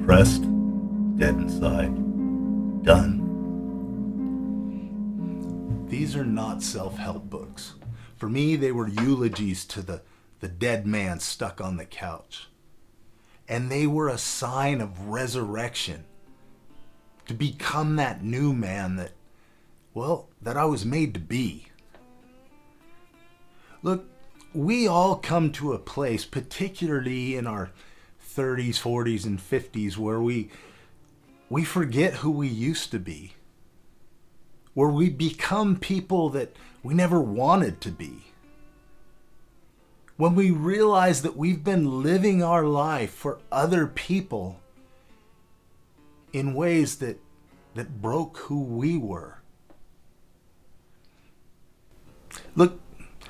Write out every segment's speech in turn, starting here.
depressed, dead inside, done. These are not self-help books. For me, they were eulogies to the dead man stuck on the couch. And they were a sign of resurrection. To become that new man that I was made to be. Look, we all come to a place, particularly in our 30s, 40s, and 50s, where we forget who we used to be. Where we become people that we never wanted to be. When we realize that we've been living our life for other people in ways that broke who we were. Look,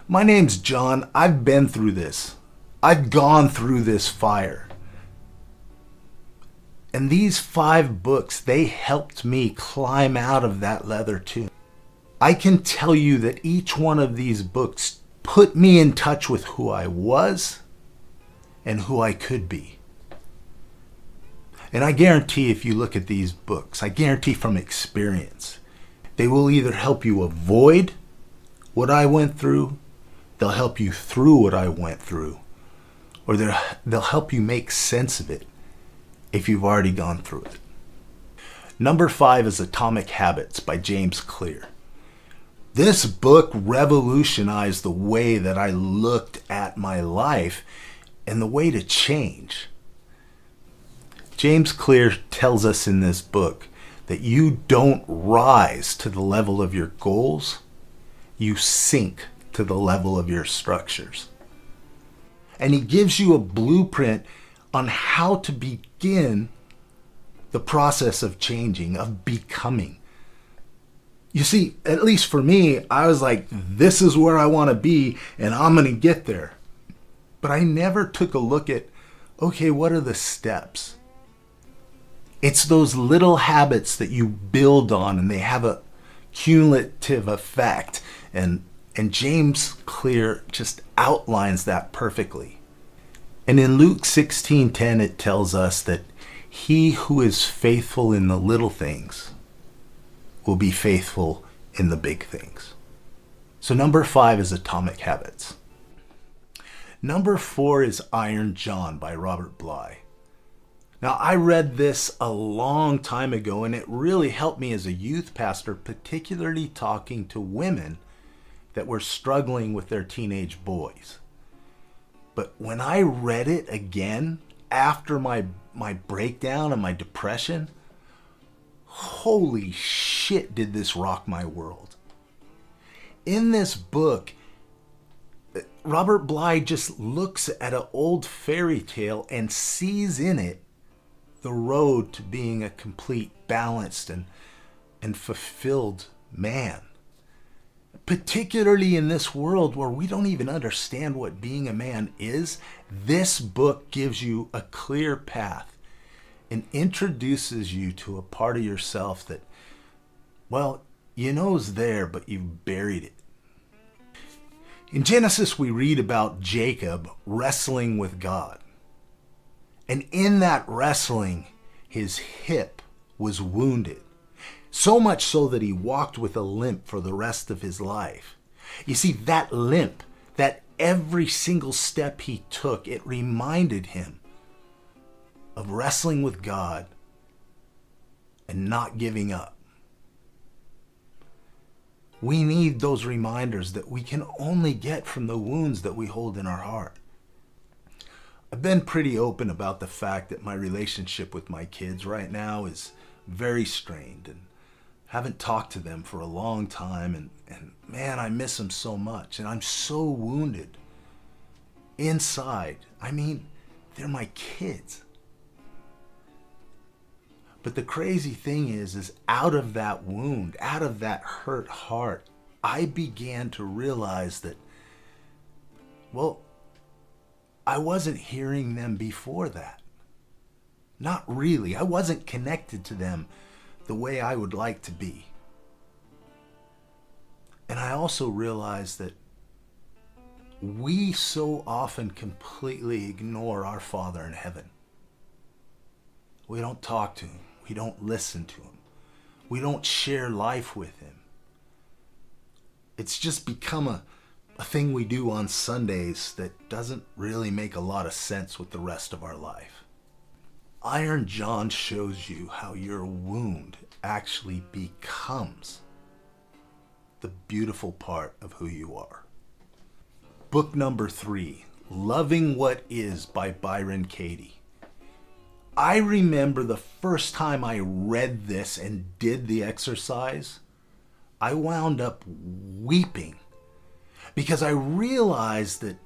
my name's John. I've been through this. I've gone through this fire. And these 5 books, they helped me climb out of that leather tomb. I can tell you that each one of these books put me in touch with who I was and who I could be. And I guarantee if you look at these books, I guarantee from experience, they will either help you avoid what I went through, they'll help you through what I went through, or they'll help you make sense of it if you've already gone through it. Number 5 is Atomic Habits by James Clear. This book revolutionized the way that I looked at my life and the way to change. James Clear tells us in this book that you don't rise to the level of your goals, you sink to the level of your structures. And he gives you a blueprint on how to begin the process of changing, of becoming. You see, at least for me, I was like, this is where I want to be, and I'm going to get there. But I never took a look at, okay, what are the steps? It's those little habits that you build on, and they have a cumulative effect. And James Clear just outlines that perfectly. And in Luke 16:10, it tells us that he who is faithful in the little things will be faithful in the big things. So number 5 is Atomic Habits. Number 4 is Iron John by Robert Bly. Now, I read this a long time ago, and it really helped me as a youth pastor, particularly talking to women that were struggling with their teenage boys. But when I read it again after my breakdown and my depression, holy shit, did this rock my world. In this book, Robert Bly just looks at an old fairy tale and sees in it the road to being a complete, balanced, and fulfilled man. Particularly in this world where we don't even understand what being a man is, this book gives you a clear path and introduces you to a part of yourself that, well, you know is there, but you've buried it. In Genesis, we read about Jacob wrestling with God. And in that wrestling, his hip was wounded. So much so that he walked with a limp for the rest of his life. You see, that limp, that every single step he took, it reminded him of wrestling with God and not giving up. We need those reminders that we can only get from the wounds that we hold in our heart. I've been pretty open about the fact that my relationship with my kids right now is very strained, and haven't talked to them for a long time, and man, I miss them so much, and I'm so wounded inside. I mean, they're my kids. But the crazy thing is out of that wound, out of that hurt heart, I began to realize that, well, I wasn't hearing them before that. Not really. I wasn't connected to them the way I would like to be. And I also realized that we so often completely ignore our Father in heaven. We don't talk to him. We don't listen to him. We don't share life with him. It's just become a thing we do on Sundays that doesn't really make a lot of sense with the rest of our life. Iron John shows you how your wound actually becomes the beautiful part of who you are. Book number 3, Loving What Is by Byron Katie. I remember the first time I read this and did the exercise, I wound up weeping because I realized that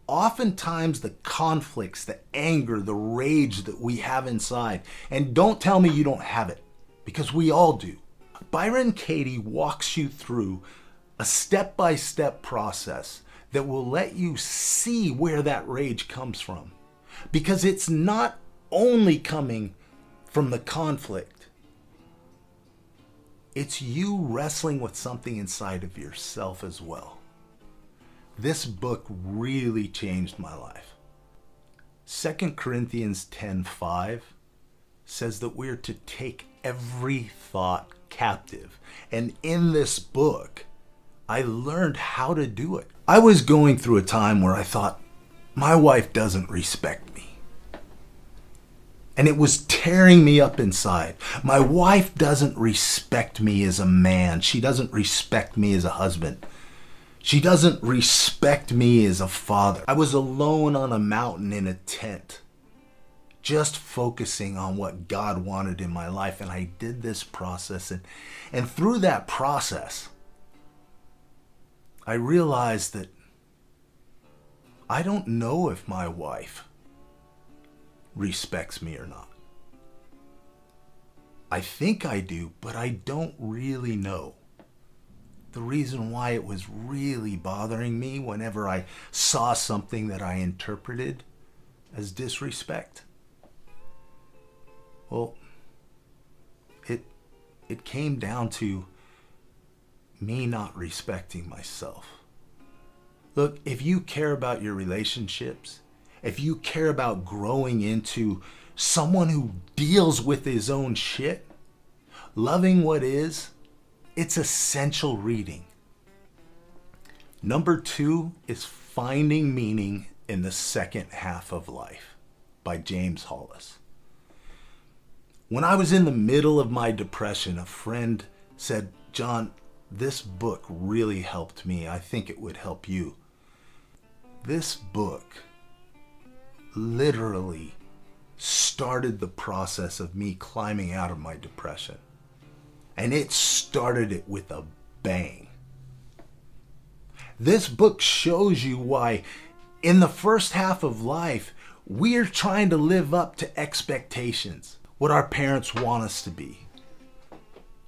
oftentimes the conflicts, the anger, the rage that we have inside, and don't tell me you don't have it, because we all do. Byron Katie walks you through a step-by-step process that will let you see where that rage comes from. Because it's not only coming from the conflict. It's you wrestling with something inside of yourself as well. This book really changed my life. 2 Corinthians 10:5 says that we're to take every thought captive. And in this book, I learned how to do it. I was going through a time where I thought, my wife doesn't respect me. And it was tearing me up inside. My wife doesn't respect me as a man. She doesn't respect me as a husband. She doesn't respect me as a father. I was alone on a mountain in a tent, just focusing on what God wanted in my life. And I did this process. And through that process, I realized that I don't know if my wife respects me or not. I think I do, but I don't really know. The reason why it was really bothering me whenever I saw something that I interpreted as disrespect, well, it came down to me not respecting myself. Look, if you care about your relationships, if you care about growing into someone who deals with his own shit, Loving What Is, it's essential reading. Number 2 is Finding Meaning in the Second Half of Life by James Hollis. When I was in the middle of my depression, a friend said, "John, this book really helped me. I think it would help you." This book literally started the process of me climbing out of my depression. And it started it with a bang. This book shows you why in the first half of life, we're trying to live up to expectations. What our parents want us to be.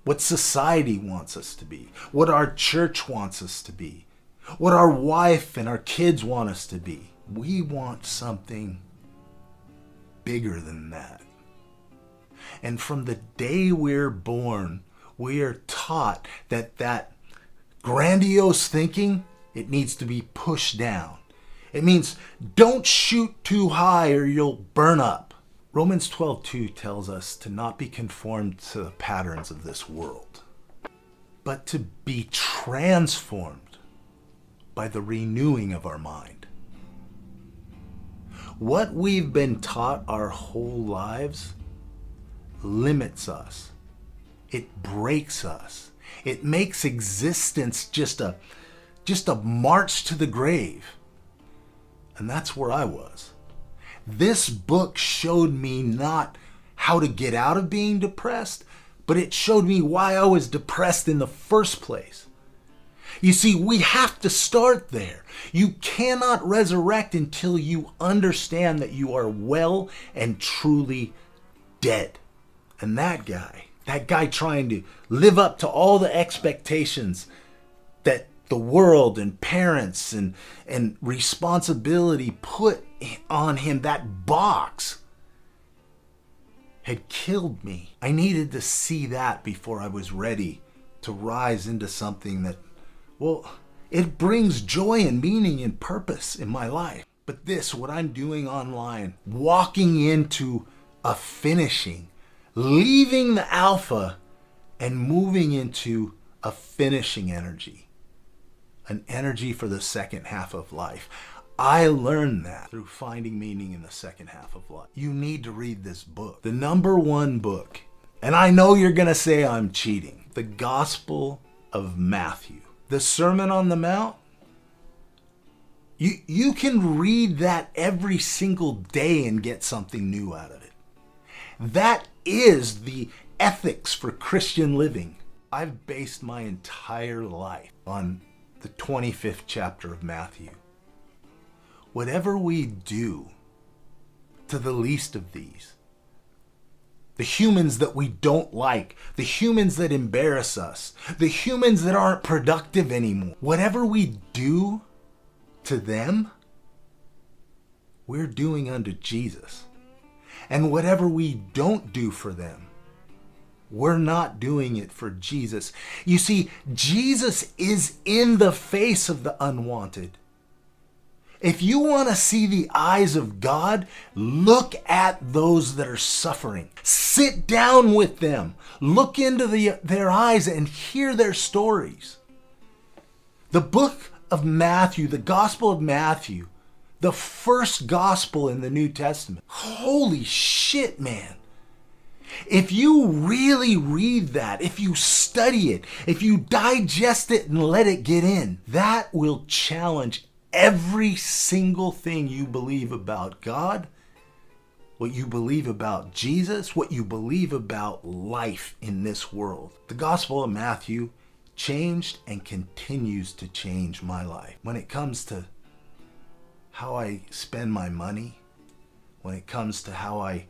What society wants us to be. What our church wants us to be. What our wife and our kids want us to be. We want something bigger than that. And from the day we're born, we are taught that grandiose thinking, it needs to be pushed down. It means don't shoot too high or you'll burn up. Romans 12:2 tells us to not be conformed to the patterns of this world, but to be transformed by the renewing of our mind. What we've been taught our whole lives limits us. It breaks us. It makes existence just a march to the grave. And that's where I was. This book showed me not how to get out of being depressed, but it showed me why I was depressed in the first place. You see, we have to start there. You cannot resurrect until you understand that you are well and truly dead. And that guy trying to live up to all the expectations that the world and parents and responsibility put on him, that box had killed me. I needed to see that before I was ready to rise into something that, well, it brings joy and meaning and purpose in my life. But this, what I'm doing online, walking into a finishing, leaving the alpha and moving into a finishing energy, an energy for the second half of life. I learned that through finding meaning in the second half of life. You need to read this book, the #1 book. And I know you're going to say I'm cheating. The Gospel of Matthew. The Sermon on the Mount. You can read that every single day and get something new out of it. That is the ethics for Christian living. I've based my entire life on the 25th chapter of Matthew. Whatever we do to the least of these, the humans that we don't like, the humans that embarrass us, the humans that aren't productive anymore, whatever we do to them, we're doing unto Jesus. And whatever we don't do for them, we're not doing it for Jesus. You see, Jesus is in the face of the unwanted. If you want to see the eyes of God, look at those that are suffering. Sit down with them. Look into their eyes and hear their stories. The book of Matthew, the Gospel of Matthew, the first gospel in the New Testament. Holy shit, man. If you really read that, if you study it, if you digest it and let it get in, that will challenge every single thing you believe about God, what you believe about Jesus, what you believe about life in this world. The Gospel of Matthew changed and continues to change my life. When it comes to how I spend my money, when it comes to how I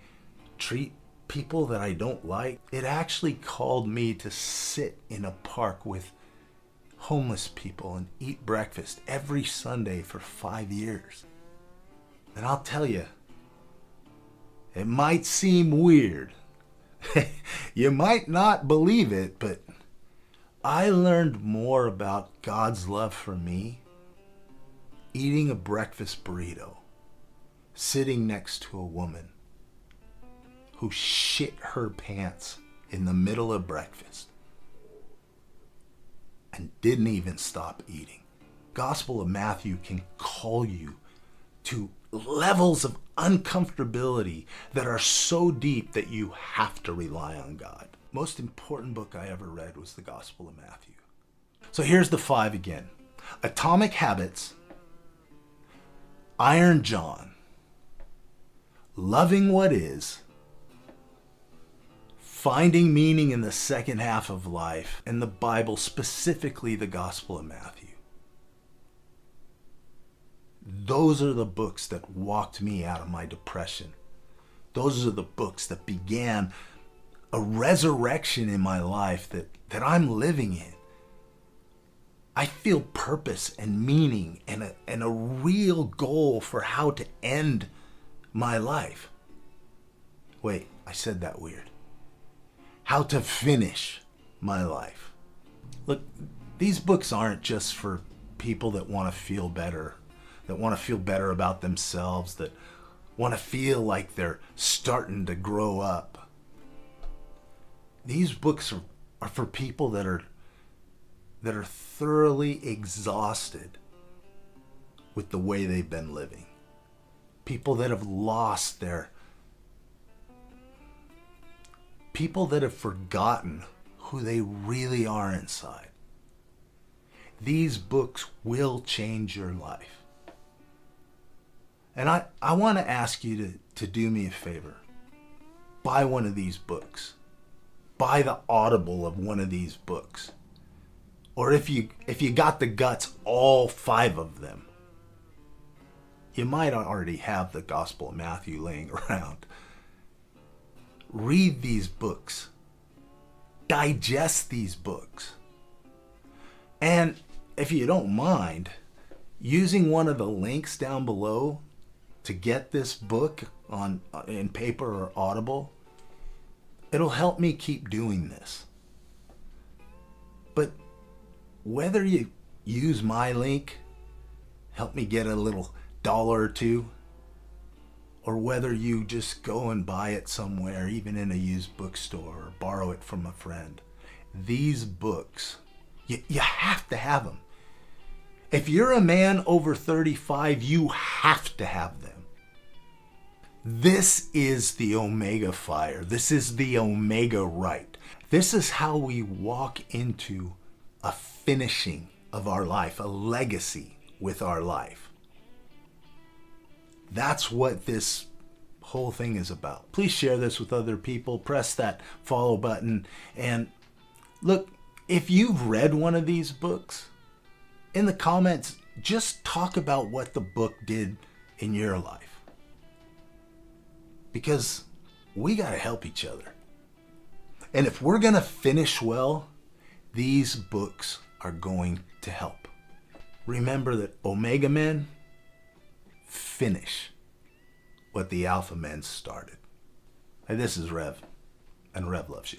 treat people that I don't like, it actually called me to sit in a park with homeless people and eat breakfast every Sunday for 5 years. And I'll tell you, it might seem weird. You might not believe it, but I learned more about God's love for me eating a breakfast burrito, sitting next to a woman who shit her pants in the middle of breakfast and didn't even stop eating. Gospel of Matthew can call you to levels of uncomfortability that are so deep that you have to rely on God. Most important book I ever read was the Gospel of Matthew. So here's the 5 again. Atomic Habits, Iron John, Loving What Is, Finding Meaning in the Second Half of Life, and the Bible, specifically the Gospel of Matthew. Those are the books that walked me out of my depression. Those are the books that began a resurrection in my life that I'm living in. I feel purpose and meaning and a real goal for how to end my life. Wait, I said that weird. How to finish my life. Look, these books aren't just for people that want to feel better, that want to feel better about themselves, that want to feel like they're starting to grow up. These books are for people that are thoroughly exhausted with the way they've been living. People that have lost people that have forgotten who they really are inside. These books will change your life. And I want to ask you to do me a favor. Buy one of these books. Buy the Audible of one of these books. Or if you got the guts, all 5 of them. You might already have the Gospel of Matthew laying around. Read these books. Digest these books. And if you don't mind, using one of the links down below to get this book in paper or Audible, it'll help me keep doing this. But whether you use my link, help me get a little $1 or $2, or whether you just go and buy it somewhere, even in a used bookstore, or borrow it from a friend. These books, you have to have them. If you're a man over 35, you have to have them. This is the Omega fire. This is the Omega right. This is how we walk into a finishing of our life, a legacy with our life. That's what this whole thing is about. Please share this with other people. Press that follow button. And look, if you've read one of these books, in the comments, just talk about what the book did in your life. Because we got to help each other. And if we're going to finish well, these books are going to help. Remember that Omega men finish what the Alpha men started. Hey, this is Rev, and Rev loves you.